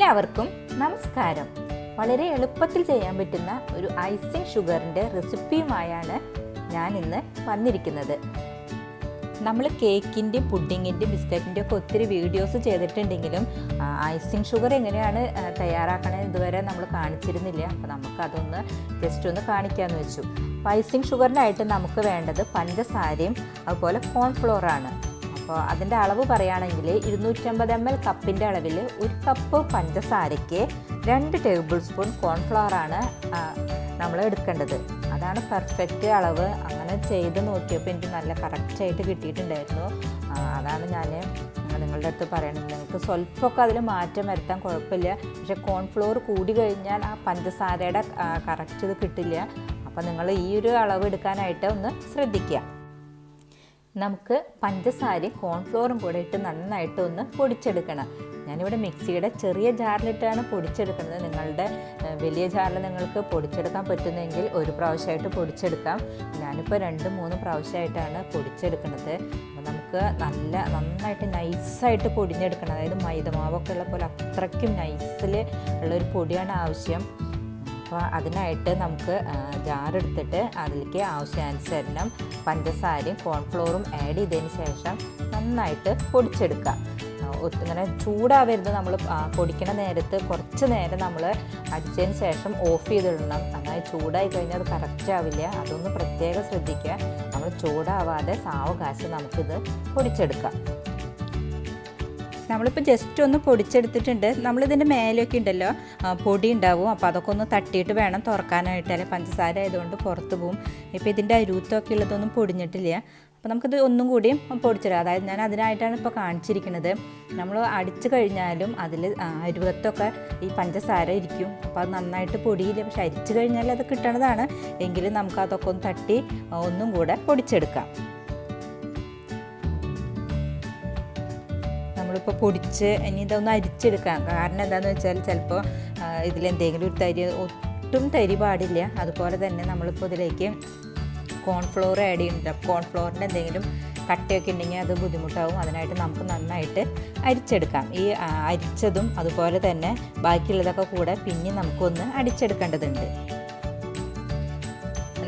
എല്ലാവർക്കും നമസ്കാരം. വളരെ എളുപ്പത്തിൽ ചെയ്യാൻ പറ്റുന്ന ഒരു ഐസിങ് ഷുഗറിൻ്റെ റെസിപ്പിയുമായാണ് ഞാൻ ഇന്ന് വന്നിരിക്കുന്നത്. നമ്മൾ കേക്കിൻ്റെ, പുഡിങ്ങിൻ്റെ, ബിസ്ക്കറ്റിൻ്റെ ഒക്കെ ഒത്തിരി വീഡിയോസ് ചെയ്തിട്ടുണ്ടെങ്കിലും ഐസിങ് ഷുഗർ എങ്ങനെയാണ് തയ്യാറാക്കണത് ഇതുവരെ നമ്മൾ കാണിച്ചിരുന്നില്ല. അപ്പോൾ നമുക്കതൊന്ന് ജസ്റ്റ് ഒന്ന് കാണിക്കാമെന്ന് വെച്ചു. അപ്പോൾ ഐസിങ് ഷുഗറിനായിട്ട് നമുക്ക് വേണ്ടത് പഞ്ചസാരയും അതുപോലെ കോൺഫ്ലോറാണ്. അപ്പോൾ അതിൻ്റെ അളവ് പറയുകയാണെങ്കിൽ 250 ml കപ്പിൻ്റെ അളവിൽ 1 കപ്പ് പഞ്ചസാരയ്ക്ക് 2 ടേബിൾ സ്പൂൺ കോൺഫ്ലവറാണ് നമ്മൾ എടുക്കേണ്ടത്. അതാണ് പെർഫെക്റ്റ് അളവ്. അങ്ങനെ ചെയ്ത് നോക്കിയപ്പോൾ എനിക്ക് നല്ല കറക്റ്റായിട്ട് കിട്ടിയിട്ടുണ്ടായിരുന്നു. അതാണ് ഞാൻ നിങ്ങളുടെ അടുത്ത് പറയണത്. നിങ്ങൾക്ക് സ്വല്പമൊക്കെ അതിൽ മാറ്റം വരുത്താൻ കുഴപ്പമില്ല. പക്ഷേ കോൺഫ്ലോർ കൂടി കഴിഞ്ഞാൽ ആ പഞ്ചസാരയുടെ കറക്റ്റ് ഇത് കിട്ടില്ല. അപ്പോൾ നിങ്ങൾ ഈ ഒരു അളവ് എടുക്കാനായിട്ട് ഒന്ന് ശ്രദ്ധിക്കുക. നമുക്ക് പഞ്ചസാരയും കോൺഫ്ലോറും കൂടെ ഇട്ട് നന്നായിട്ട് ഒന്ന് പൊടിച്ചെടുക്കണം. ഞാനിവിടെ മിക്സിയുടെ ചെറിയ ജാറിലിട്ടാണ് പൊടിച്ചെടുക്കുന്നത്. നിങ്ങളുടെ വലിയ ജാറിൽ നിങ്ങൾക്ക് പൊടിച്ചെടുക്കാൻ പറ്റുന്നെങ്കിൽ ഒരു പ്രാവശ്യമായിട്ട് പൊടിച്ചെടുക്കാം. ഞാനിപ്പോൾ 2-3 പ്രാവശ്യമായിട്ടാണ് പൊടിച്ചെടുക്കുന്നത്. അപ്പോൾ നമുക്ക് നന്നായിട്ട് നൈസായിട്ട് പൊടിഞ്ഞെടുക്കണം. അതായത് മൈദമാവൊക്കെ ഉള്ള പോലെ അത്രയ്ക്കും നൈസിൽ ഉള്ളൊരു പൊടിയാണ് ആവശ്യം. അപ്പോൾ അതിനായിട്ട് നമുക്ക് ജാറെടുത്തിട്ട് അതിലേക്ക് ആവശ്യാനുസരണം പഞ്ചസാരയും കോൺഫ്ലോറും ആഡ് ചെയ്തതിന് ശേഷം നന്നായിട്ട് പൊടിച്ചെടുക്കുക. ഇങ്ങനെ ചൂടാവരുത്. നമ്മൾ പൊടിക്കണ നേരത്ത് കുറച്ച് നേരം നമ്മൾ അടിച്ചതിന് ശേഷം ഓഫ് ചെയ്തിടണം. നന്നായി ചൂടായി കഴിഞ്ഞാൽ അത് കറക്റ്റ് ആവില്ല. അതൊന്ന് പ്രത്യേകം ശ്രദ്ധിക്കുക. നമ്മൾ ചൂടാവാതെ സാവകാശം നമുക്കിത് പൊടിച്ചെടുക്കാം. നമ്മളിപ്പോൾ ജസ്റ്റ് ഒന്ന് പൊടിച്ചെടുത്തിട്ടുണ്ട്. നമ്മളിതിൻ്റെ മേലെയൊക്കെ ഉണ്ടല്ലോ പൊടി ഉണ്ടാവും. അപ്പോൾ അതൊക്കെ ഒന്ന് തട്ടിയിട്ട് വേണം തുറക്കാനായിട്ട്. അല്ലെങ്കിൽ പഞ്ചസാര ആയതുകൊണ്ട് പുറത്ത് പോവും. ഇപ്പോൾ ഇതിൻ്റെ അരുത്തൊക്കെ ഉള്ളതൊന്നും പൊടിഞ്ഞിട്ടില്ല. അപ്പോൾ നമുക്കിത് ഒന്നും കൂടി പൊടിച്ചിടാം. അതായത് ഞാൻ അതിനായിട്ടാണ് ഇപ്പോൾ കാണിച്ചിരിക്കുന്നത്. നമ്മൾ അടിച്ചു കഴിഞ്ഞാലും അതിൽ അരുവത്തൊക്കെ ഈ പഞ്ചസാര ഇരിക്കും. അപ്പോൾ അത് നന്നായിട്ട് പൊടിയില്ല. പക്ഷെ അരിച്ചു കഴിഞ്ഞാൽ അത് കിട്ടണതാണ്. എങ്കിലും നമുക്കതൊക്കെ ഒന്ന് തട്ടി ഒന്നും കൂടെ പൊടിച്ചെടുക്കാം. നമ്മളിപ്പോൾ പൊടിച്ച് ഇനി ഇതൊന്ന് അരിച്ചെടുക്കാം. കാരണം എന്താണെന്ന് വെച്ചാൽ ചിലപ്പോൾ ഇതിലെന്തെങ്കിലും ഒരു ഒട്ടും തരി പാടില്ല. അതുപോലെ തന്നെ നമ്മളിപ്പോൾ ഇതിലേക്ക് കോൺഫ്ലോർ ആഡ് ചെയ്യുന്നുണ്ട്. കോൺഫ്ലോറിൻ്റെ എന്തെങ്കിലും കട്ടയൊക്കെ ഉണ്ടെങ്കിൽ അത് ബുദ്ധിമുട്ടാവും. അതിനായിട്ട് നമുക്ക് നന്നായിട്ട് അരിച്ചെടുക്കാം. ഈ അരിച്ചതും അതുപോലെ തന്നെ ബാക്കിയുള്ളതൊക്കെ കൂടെ പിന്നെ നമുക്കൊന്ന് അടിച്ചെടുക്കേണ്ടതുണ്ട്.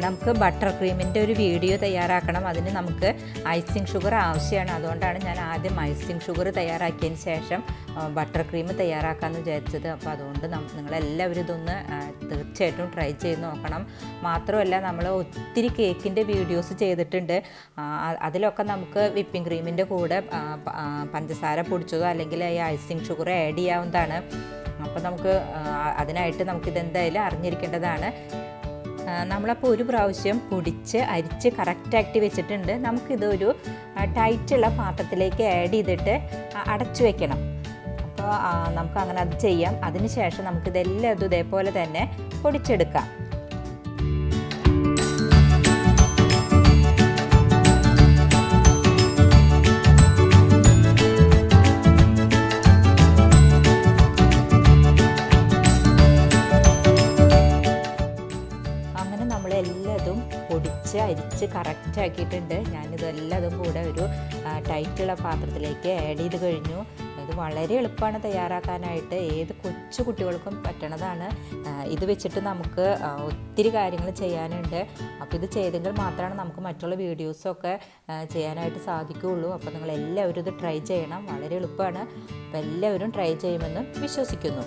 നമുക്ക് ബട്ടർ ക്രീമിൻ്റെ ഒരു വീഡിയോ തയ്യാറാക്കണം. അതിന് നമുക്ക് ഐസിങ് ഷുഗർ ആവശ്യമാണ്. അതുകൊണ്ടാണ് ഞാൻ ആദ്യം ഐസിങ് ഷുഗർ തയ്യാറാക്കിയതിന് ശേഷം ബട്ടർ ക്രീം തയ്യാറാക്കാമെന്ന് വിചാരിച്ചത്. അപ്പോൾ അതുകൊണ്ട് നിങ്ങളെല്ലാവരും ഇതൊന്ന് തീർച്ചയായിട്ടും ട്രൈ ചെയ്ത് നോക്കണം. മാത്രമല്ല നമ്മൾ ഒത്തിരി കേക്കിൻ്റെ വീഡിയോസ് ചെയ്തിട്ടുണ്ട്. അതിലൊക്കെ നമുക്ക് വിപ്പിംഗ് ക്രീമിൻ്റെ കൂടെ പഞ്ചസാര പൊടിച്ചതോ അല്ലെങ്കിൽ ഈ ഐസിങ് ഷുഗർ ആഡ് ചെയ്യാവുന്നതാണ്. അപ്പോൾ നമുക്ക് അതിനായിട്ട് നമുക്കിതെന്തായാലും അറിഞ്ഞിരിക്കേണ്ടതാണ്. നമ്മളപ്പോൾ ഒരു പ്രാവശ്യം പൊടിച്ച് അരിച്ച് കറക്റ്റാക്കി വെച്ചിട്ടുണ്ട്. നമുക്കിതൊരു ടൈറ്റുള്ള പാത്രത്തിലേക്ക് ആഡ് ചെയ്തിട്ട് അടച്ചു വെക്കണം. അപ്പോൾ നമുക്ക് അങ്ങനെ അത് ചെയ്യാം. അതിന് ശേഷം നമുക്കിതെല്ലാം ഇതേപോലെ തന്നെ പൊടിച്ചെടുക്കാം. നമ്മളെല്ലതും പൊടിച്ച് അരിച്ച് കറക്റ്റ് ആക്കിയിട്ടുണ്ട്. ഞാനിതെല്ലതും കൂടെ ഒരു ടൈറ്റുള്ള പാത്രത്തിലേക്ക് ആഡ് ചെയ്ത് കഴിഞ്ഞു. ഇത് വളരെ എളുപ്പമാണ് തയ്യാറാക്കാനായിട്ട്. ഏത് കൊച്ചു കുട്ടികൾക്കും പറ്റണതാണ്. ഇത് വെച്ചിട്ട് നമുക്ക് ഒത്തിരി കാര്യങ്ങൾ ചെയ്യാനുണ്ട്. അപ്പോൾ ഇത് ചെയ്തെങ്കിൽ മാത്രമാണ് നമുക്ക് മറ്റുള്ള വീഡിയോസൊക്കെ ചെയ്യാനായിട്ട് സാധിക്കുകയുള്ളൂ. അപ്പോൾ നിങ്ങളെല്ലാവരും ഇത് ട്രൈ ചെയ്യണം. വളരെ എളുപ്പമാണ്. അപ്പോൾ എല്ലാവരും ട്രൈ ചെയ്യുമെന്ന് വിശ്വസിക്കുന്നു.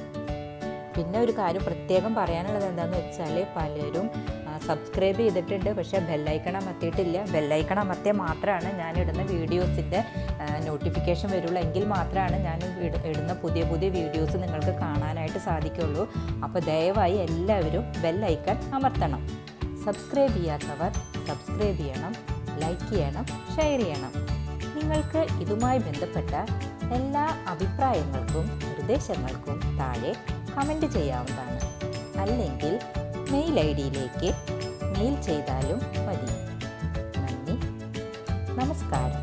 പിന്നെ ഒരു കാര്യം പ്രത്യേകം പറയാനുള്ളത് എന്താണെന്ന് വെച്ചാൽ പലരും സബ്സ്ക്രൈബ് ചെയ്തിട്ടുണ്ട്, പക്ഷേ ബെല്ലൈക്കൺ അമർത്തിയിട്ടില്ല. ബെല്ലൈക്കൺ അമർത്തിയാൽ മാത്രമാണ് ഞാനിടുന്ന വീഡിയോസിൻ്റെ നോട്ടിഫിക്കേഷൻ വരുള്ളൂ. എങ്കിൽ മാത്രമാണ് ഞാൻ ഇടുന്ന പുതിയ വീഡിയോസ് നിങ്ങൾക്ക് കാണാനായിട്ട് സാധിക്കുള്ളൂ. അപ്പോൾ ദയവായി എല്ലാവരും ബെല്ലൈക്കൺ അമർത്തണം. സബ്സ്ക്രൈബ് ചെയ്യാത്തവർ സബ്സ്ക്രൈബ് ചെയ്യണം, ലൈക്ക് ചെയ്യണം, ഷെയർ ചെയ്യണം. നിങ്ങൾക്ക് ഇതുമായി ബന്ധപ്പെട്ട എല്ലാ അഭിപ്രായങ്ങൾക്കും നിർദ്ദേശങ്ങൾക്കും താഴെ കമൻറ്റ് ചെയ്യാവുന്നതാണ്. അല്ലെങ്കിൽ മെയിൽ ഐഡിയിലേക്ക് മെയിൽ ചെയ്താലും മതി. നന്ദി, നമസ്കാരം.